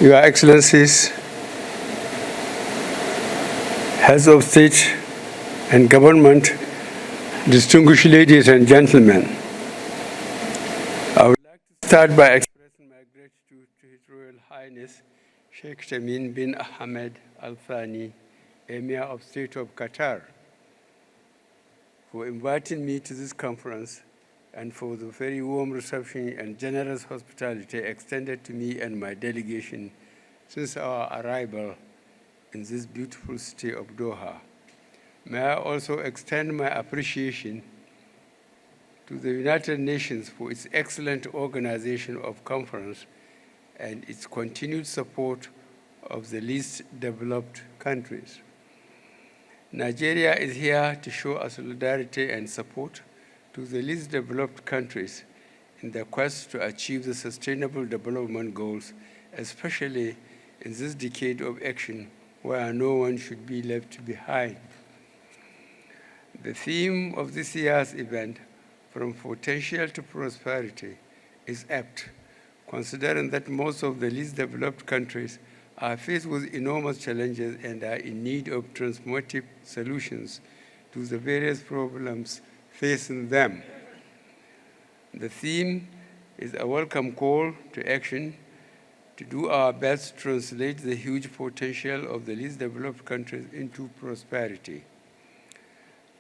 Your Excellencies, Heads of State and Government, distinguished ladies and gentlemen, I would like to start by expressing my gratitude to His Royal Highness Sheikh Tamim bin Ahmed Al Thani, Emir of State of Qatar, for inviting me to this conference and for the very warm reception and generous hospitality extended to me and my delegation since our arrival in this beautiful city of Doha. May I also extend my appreciation to the United Nations for its excellent organization of conference and its continued support of the least developed countries. Nigeria is here to show our solidarity and support to the least developed countries in their quest to achieve the Sustainable Development Goals, especially in this decade of action where no one should be left behind. The theme of this year's event, From Potential to Prosperity, is apt, considering that most of the least developed countries are faced with enormous challenges and are in need of transformative solutions to the various problems facing them. The theme is a welcome call to action to do our best to translate the huge potential of the least developed countries into prosperity.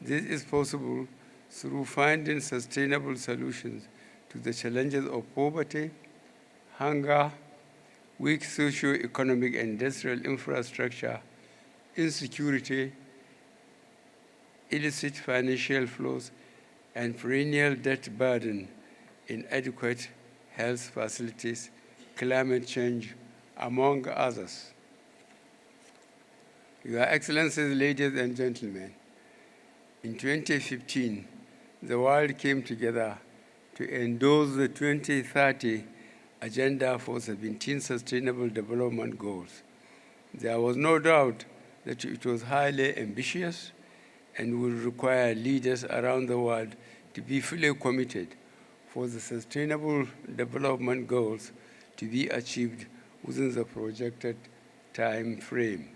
This is possible through finding sustainable solutions to the challenges of poverty, hunger, weak socio-economic and industrial infrastructure, insecurity, illicit financial flows, and perennial debt burden, inadequate health facilities, climate change, among others. Your Excellencies, ladies and gentlemen, in 2015, the world came together to endorse the 2030 Agenda for 17 Sustainable Development Goals. There was no doubt that it was highly ambitious and would require leaders around the world to be fully committed for the Sustainable Development Goals to be achieved within the projected time frame.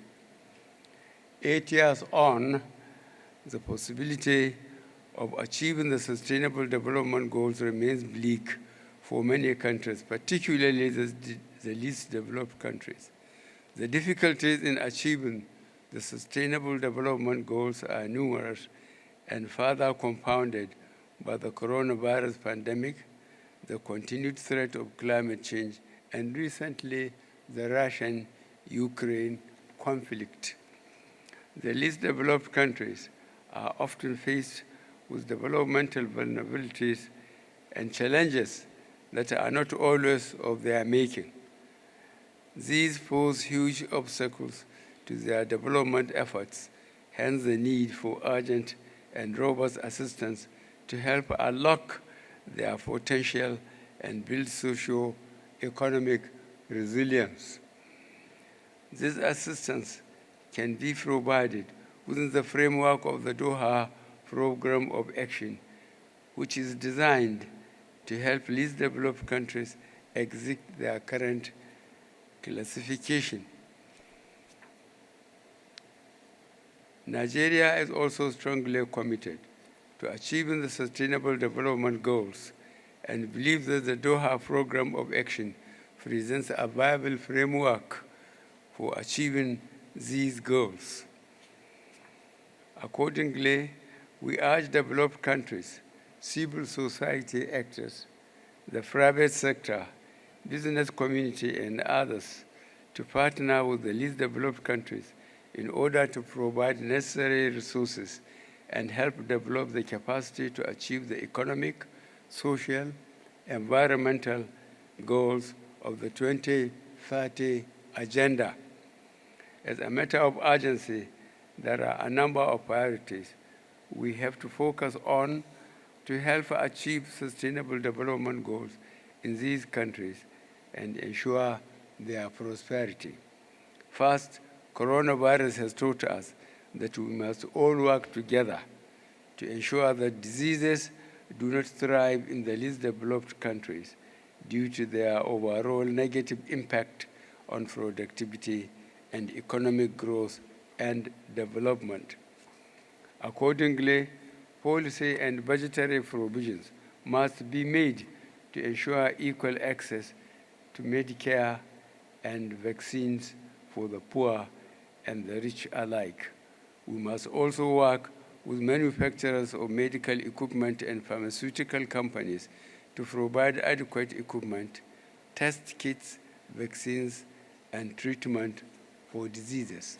8 years on, the possibility of achieving the Sustainable Development Goals remains bleak for many countries, particularly the least developed countries. The difficulties in achieving the Sustainable Development Goals are numerous and further compounded by the coronavirus pandemic, the continued threat of climate change, and recently the Russian-Ukraine conflict. The least developed countries are often faced with developmental vulnerabilities and challenges that are not always of their making. These pose huge obstacles to their development efforts, hence the need for urgent and robust assistance to help unlock their potential and build socio-economic resilience. This assistance can be provided within the framework of the Doha Program of Action, which is designed to help least developed countries exit their current classification. Nigeria is also strongly committed to achieving the Sustainable Development Goals and believes that the Doha Program of Action presents a viable framework for achieving these goals. Accordingly, we urge developed countries, civil society actors, the private sector, business community, and others to partner with the least developed countries in order to provide necessary resources and help develop the capacity to achieve the economic, social, environmental goals of the 2030 Agenda. As a matter of urgency, there are a number of priorities we have to focus on to help achieve sustainable development goals in these countries and ensure their prosperity. First, coronavirus has taught us that we must all work together to ensure that diseases do not thrive in the least developed countries due to their overall negative impact on productivity and economic growth and development. Accordingly, policy and budgetary provisions must be made to ensure equal access to Medicare and vaccines for the poor and the rich alike. We must also work with manufacturers of medical equipment and pharmaceutical companies to provide adequate equipment, test kits, vaccines, and treatment for diseases.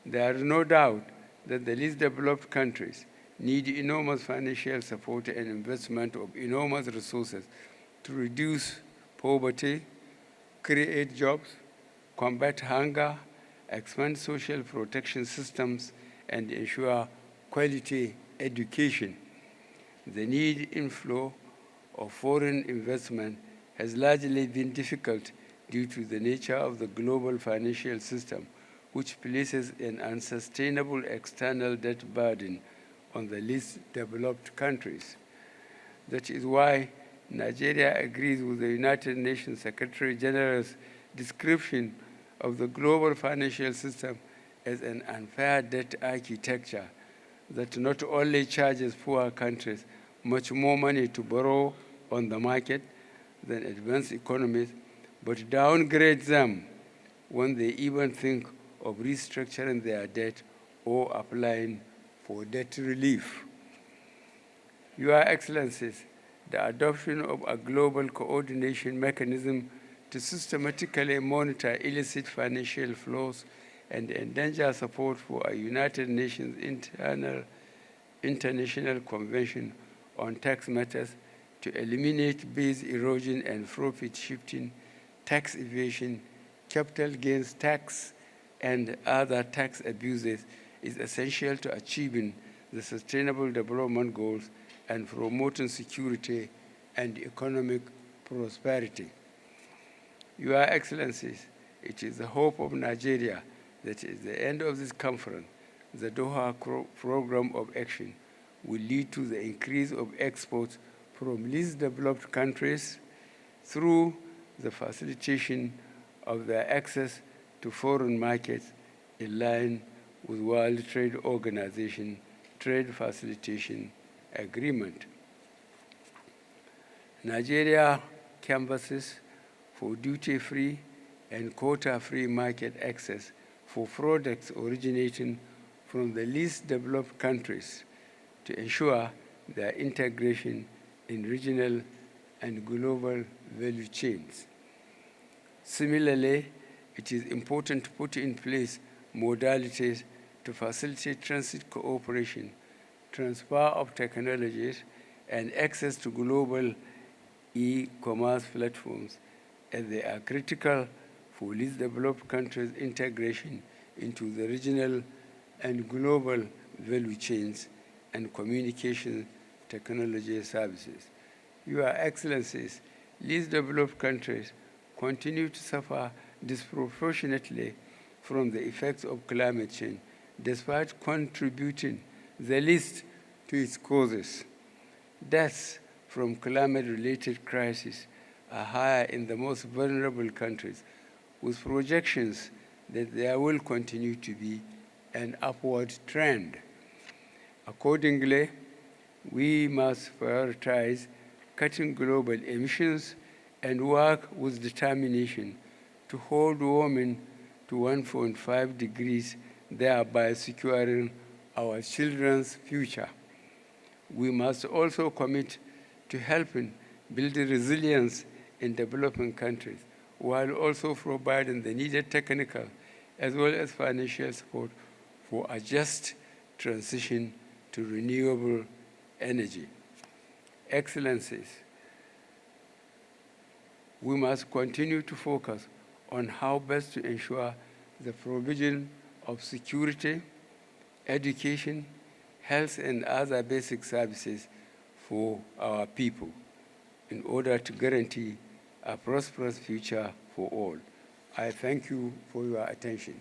There is no doubt that the least developed countries need enormous financial support and investment of enormous resources to reduce poverty, create jobs, combat hunger, expand social protection systems, and ensure quality education. The need inflow of foreign investment has largely been difficult due to the nature of the global financial system, which places an unsustainable external debt burden on the least developed countries. That is why Nigeria agrees with the United Nations Secretary General's description of the global financial system as an unfair debt architecture that not only charges poor countries much more money to borrow on the market than advanced economies, but downgrades them when they even think of restructuring their debt or applying for debt relief. Your Excellencies, the adoption of a global coordination mechanism to systematically monitor illicit financial flows and endanger support for a United Nations International Convention on Tax Matters to eliminate base erosion and profit shifting, tax evasion, capital gains tax, and other tax abuses is essential to achieving the Sustainable Development Goals and promoting security and economic prosperity. Your Excellencies, it is the hope of Nigeria that at the end of this conference, the Doha Program of Action will lead to the increase of exports from least developed countries through the facilitation of their access to foreign markets in line with World Trade Organization Trade Facilitation Agreement. Nigeria canvasses for duty-free and quota-free market access for products originating from the least developed countries to ensure their integration in regional and global value chains. Similarly, it is important to put in place modalities to facilitate transit cooperation, transfer of technologies, and access to global e-commerce platforms, as they are critical for least developed countries' integration into the regional and global value chains and communication technology services. Your Excellencies, least developed countries continue to suffer disproportionately from the effects of climate change, despite contributing the least to its causes. Deaths from climate-related crises are higher in the most vulnerable countries, with projections that there will continue to be an upward trend. Accordingly, we must prioritize cutting global emissions and work with determination to hold warming to 1.5 degrees, thereby securing our children's future. We must also commit to helping build resilience in developing countries, while also providing the needed technical as well as financial support for a just transition to renewable energy. Excellencies, we must continue to focus on how best to ensure the provision of security, education, health, and other basic services for our people in order to guarantee a prosperous future for all. I thank you for your attention.